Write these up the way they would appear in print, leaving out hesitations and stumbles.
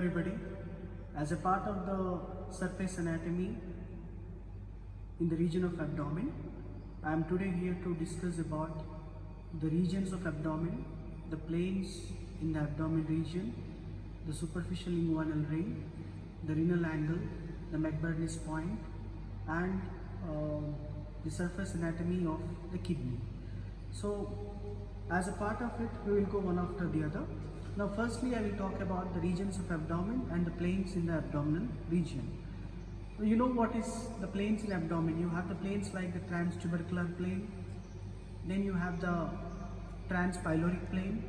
everybody. As a part of the surface anatomy in the region of abdomen, I am today here to discuss about the regions of abdomen, the planes in the abdomen region, the superficial inguinal ring, the renal angle, the McBurney's point, and the surface anatomy of the kidney. So as a part of it, we will go one after the other. Now firstly, I will talk about the regions of abdomen and the planes in the abdominal region. You know what is the planes in abdomen? You have the planes like the transtubercular plane, then you have the transpyloric plane,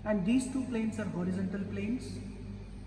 and these two planes are horizontal planes,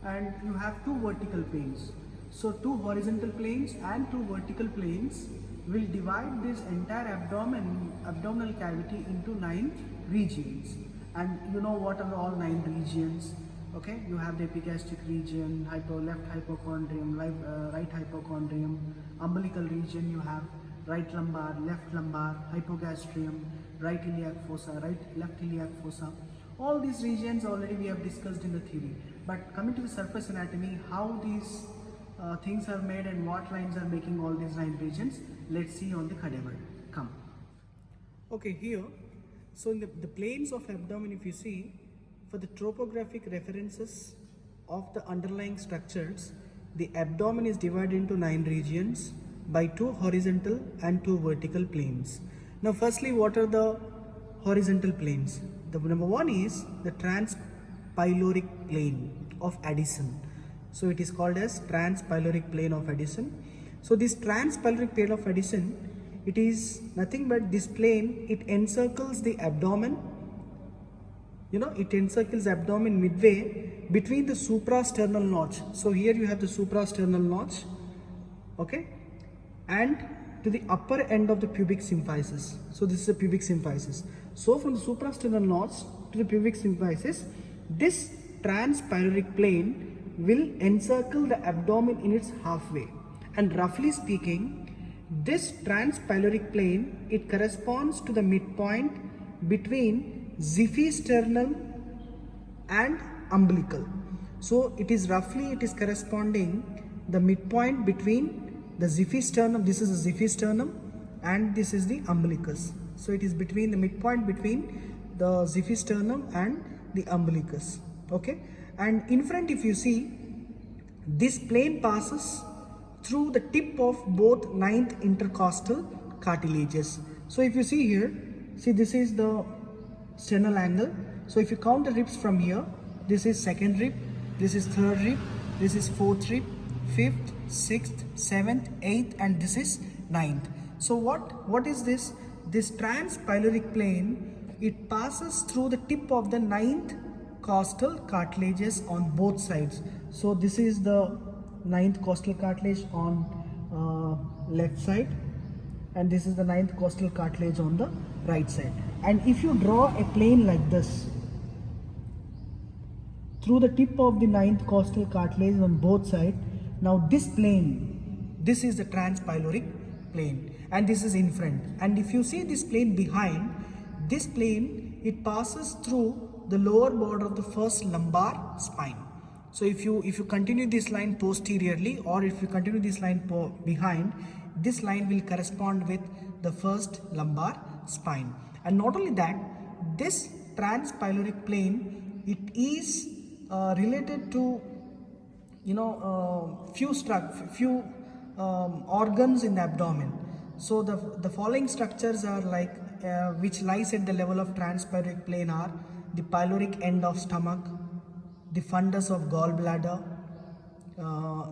and you have two vertical planes. So two horizontal planes and two vertical planes will divide this entire abdominal cavity into 9 regions. And you know what are all 9 regions? Okay, you have the epigastric region, left hypochondrium, right hypochondrium, umbilical region, you have right lumbar, left lumbar, hypogastrium, right iliac fossa, left iliac fossa. All these regions already we have discussed in the theory. But coming to the surface anatomy, how these things are made and what lines are making all these 9 regions, let's see on the cadaver. Come. Okay, here, so in the planes of abdomen, if you see, for the topographic references of the underlying structures, the abdomen is divided into 9 regions by 2 horizontal and 2 vertical planes. Now firstly, what are the horizontal planes? The number one is the transpyloric plane of Addison. So it is called as transpyloric plane of Addison. So this transpyloric plane of Addison, it is nothing but this plane, it encircles the abdomen. You know, it encircles the abdomen midway between the suprasternal notch. So here you have the suprasternal notch, okay, and to the upper end of the pubic symphysis. So this is a pubic symphysis. So from the suprasternal notch to the pubic symphysis, this transpyloric plane will encircle the abdomen in its halfway. And roughly speaking, this transpyloric plane, it corresponds to the midpoint between xiphisternum and umbilical. So it is corresponding the midpoint between the xiphisternum, this is the xiphisternum, and this is the umbilicus. So it is between the midpoint between the xiphisternum and the umbilicus. Okay, and in front, if you see, this plane passes through the tip of both 9th intercostal cartilages. So if you see here, see, this is the sternal angle. So if you count the ribs from here, this is 2nd rib, this is 3rd rib, this is 4th rib, 5th, 6th, 7th, 8th, and this is 9th. So what is this? This transpyloric plane, it passes through the tip of the 9th costal cartilages on both sides. So this is the 9th costal cartilage on left side, and this is the 9th costal cartilage on the right side. And if you draw a plane like this through the tip of the 9th costal cartilage on both sides, now this plane, this is the transpyloric plane, and this is in front. And if you see this plane behind, this plane, it passes through the lower border of the first lumbar spine. So if you continue this line posteriorly, or if you continue this line behind, this line will correspond with the first lumbar spine. And not only that, this transpyloric plane, it is related to, you know, few organs in the abdomen. So the following structures are like which lies at the level of transpyloric plane are the pyloric end of stomach, the fundus of gallbladder,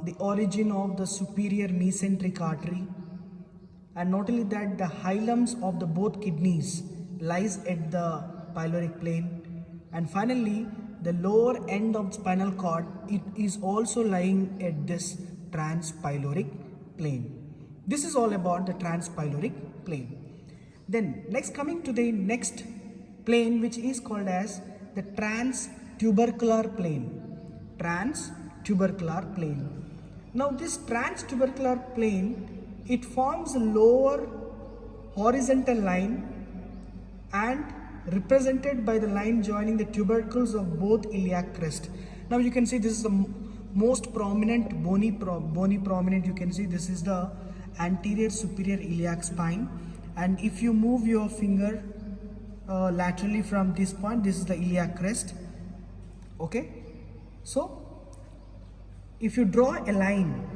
the origin of the superior mesenteric artery, and not only that, the hilums of the both kidneys lies at the pyloric plane, and finally the lower end of the spinal cord, it is also lying at this transpyloric plane. This is all about the transpyloric plane. Then next, coming to the next plane, which is called as the transtubercular plane. Transtubercular plane. Now this transtubercular plane, it forms a lower horizontal line and represented by the line joining the tubercles of both iliac crest. Now you can see this is the most prominent bony prominent, you can see this is the anterior superior iliac spine, and if you move your finger laterally from this point, this is the iliac crest. Okay, so if you draw a line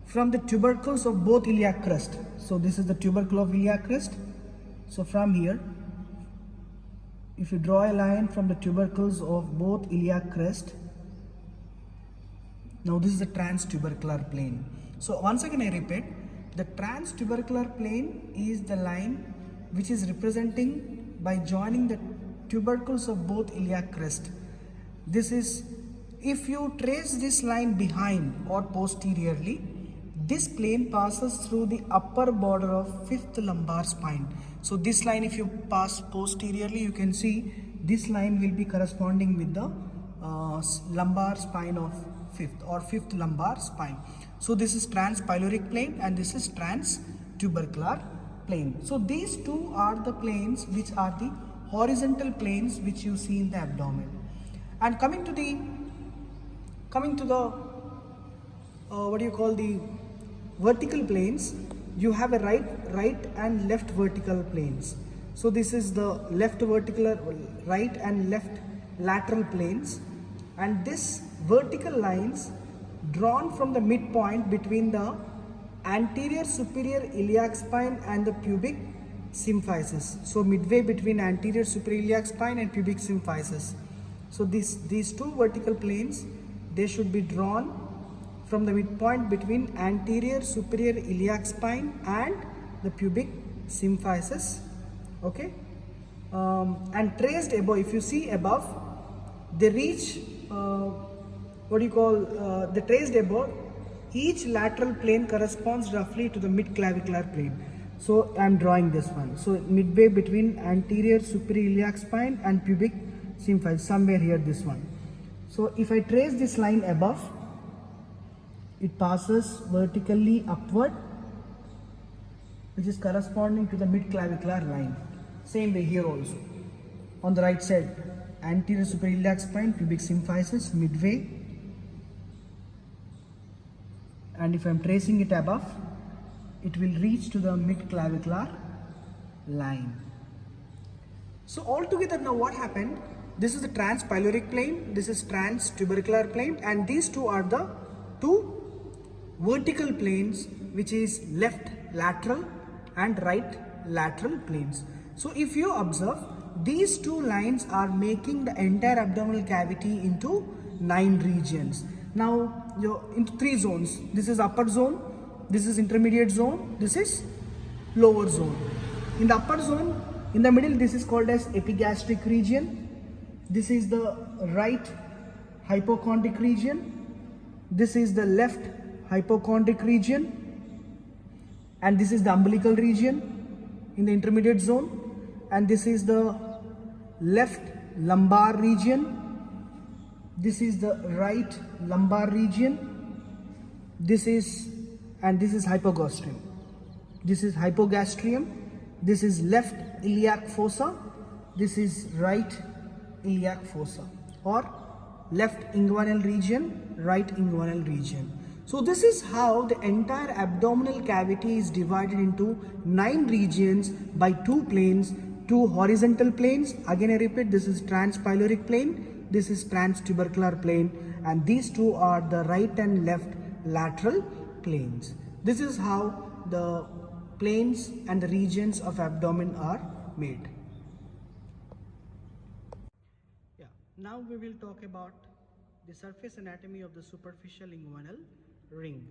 from the tubercles of both iliac crest, so this is the tubercle of iliac crest. So from here, if you draw a line from the tubercles of both iliac crest, now this is the transtubercular plane. So once again I repeat, the transtubercular plane is the line which is representing by joining the tubercles of both iliac crest. This is, if you trace this line behind or posteriorly, this plane passes through the upper border of fifth lumbar spine. So this line, if you pass posteriorly, you can see this line will be corresponding with the lumbar spine of fifth lumbar spine. So this is transpyloric plane and this is transtubercular plane. So these two are the planes which are the horizontal planes which you see in the abdomen. And coming to the the vertical planes, you have a right and left vertical planes. So this is the right and left lateral planes, and this vertical lines drawn from the midpoint between the anterior superior iliac spine and the pubic symphysis. So midway between anterior superior iliac spine and pubic symphysis. So these two vertical planes, they should be drawn from the midpoint between anterior superior iliac spine and the pubic symphysis. Okay, and traced above, if you see above, they reach the traced above, each lateral plane corresponds roughly to the mid-clavicular plane. So I am drawing this one. So midway between anterior superior iliac spine and pubic symphysis, somewhere here, this one. So if I trace this line above, it passes vertically upward, which is corresponding to the mid-clavicular line. Same way here also. On the right side, anterior superior iliac spine, pubic symphysis, midway. And if I am tracing it above, it will reach to the mid-clavicular line. So altogether now what happened? This is the transpyloric plane, this is transtubercular plane, and these two are the two vertical planes, which is left lateral and right lateral planes. So if you observe, these two lines are making the entire abdominal cavity into 9 regions. Now you're into 3 zones. This is upper zone, this is intermediate zone, this is lower zone. In the upper zone, in the middle, this is called as epigastric region. This is the right hypochondric region. This is the left hypochondric region, and this is the umbilical region in the intermediate zone, and this is the left lumbar region. This is the right lumbar region. This is hypogastrium. This is hypogastrium. This is left iliac fossa. This is right iliac fossa, or left inguinal region, right inguinal region. So this is how the entire abdominal cavity is divided into 9 regions by 2 planes, 2 horizontal planes. Again I repeat, this is transpyloric plane, this is transtubercular plane, and these two are the right and left lateral planes. This is how the planes and the regions of abdomen are made. Yeah. Now we will talk about the surface anatomy of the superficial inguinal ring.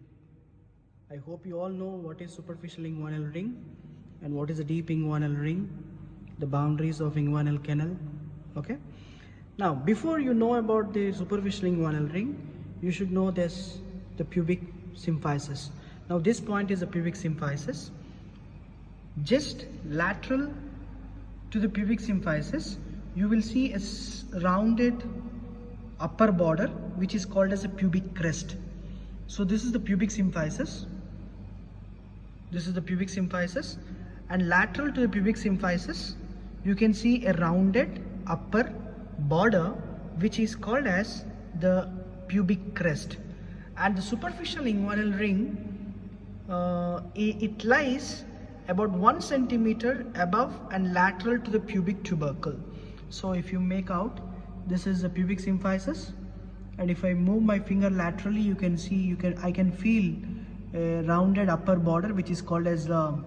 I hope you all know what is superficial inguinal ring and what is a deep inguinal ring, the boundaries of inguinal canal. Okay. Now, before you know about the superficial inguinal ring, you should know this, the pubic symphysis. Now, this point is the pubic symphysis. Just lateral to the pubic symphysis, you will see a rounded upper border, which is called as a pubic crest. So this is the pubic symphysis. This is the pubic symphysis, and lateral to the pubic symphysis, you can see a rounded upper border, which is called as the pubic crest, and the superficial inguinal ring, it lies about 1 centimeter above and lateral to the pubic tubercle. So if you make out, this is the pubic symphysis, and if I move my finger laterally, you can see, I can feel a rounded upper border which is called as the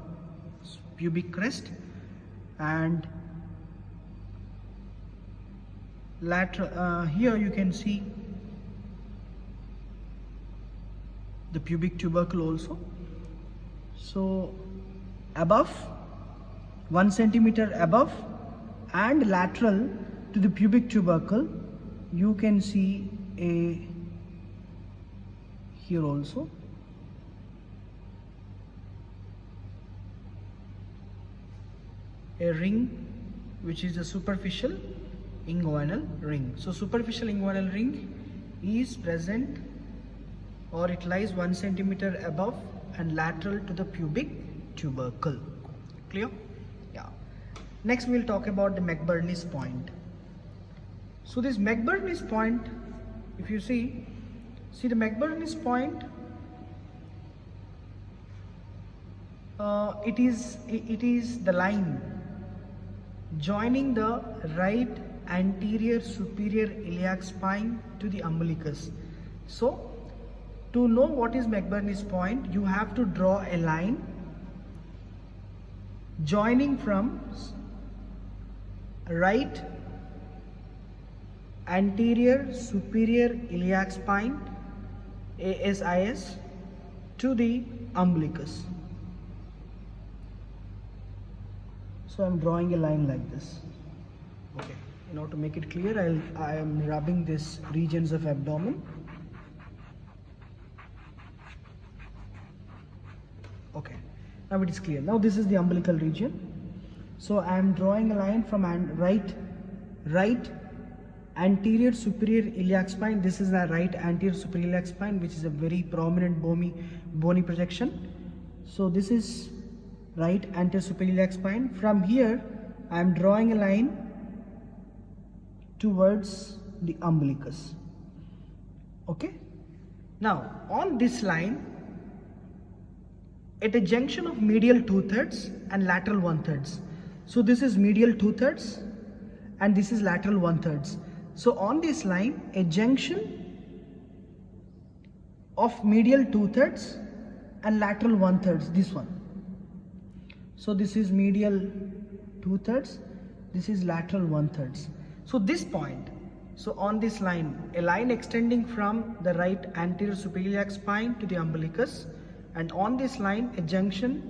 pubic crest, and lateral here you can see the pubic tubercle also. So above, 1 centimeter above and lateral to the pubic tubercle, you can see here also a ring which is the superficial inguinal ring. So superficial inguinal ring is present, or it lies 1 centimeter above and lateral to the pubic tubercle. Clear? Yeah. Next we'll talk about the McBurney's point. So this McBurney's point, if you see the McBurney's point, it is the line joining the right anterior superior iliac spine to the umbilicus. So to know what is McBurney's point, you have to draw a line joining from right anterior superior iliac spine, ASIS, to the umbilicus. So I am drawing a line like this. Okay, in order to make it clear, I am rubbing these regions of abdomen. Okay, now it is clear. Now this is the umbilical region. So I am drawing a line from right anterior superior iliac spine. This is the right anterior superior iliac spine, which is a very prominent bony projection. So this is right anterior superior iliac spine. From here I am drawing a line towards the umbilicus. Okay, now on this line, at a junction of medial 2/3 and lateral 1/3. So this is medial 2/3 and this is lateral 1/3. So on this line, a junction of medial 2/3 and lateral 1/3, this one. So this is medial 2/3, this is lateral 1/3. So this point, so on this line, a line extending from the right anterior superior iliac spine to the umbilicus, and on this line a junction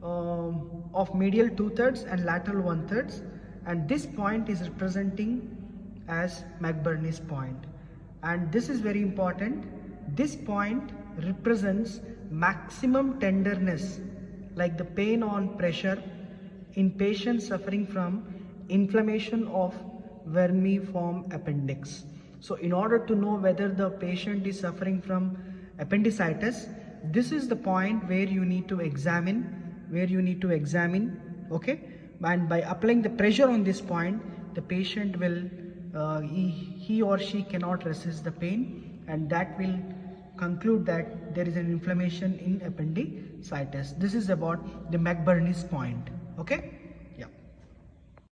of medial 2/3 and lateral 1/3, and this point is representing as McBurney's point. And this is very important. This point represents maximum tenderness, like the pain on pressure, in patients suffering from inflammation of vermiform appendix. So in order to know whether the patient is suffering from appendicitis, this is the point where you need to examine, okay, and by applying the pressure on this point, the patient will he or she cannot resist the pain, and that will conclude that there is an inflammation in appendicitis. This is about the McBurney's point. Okay.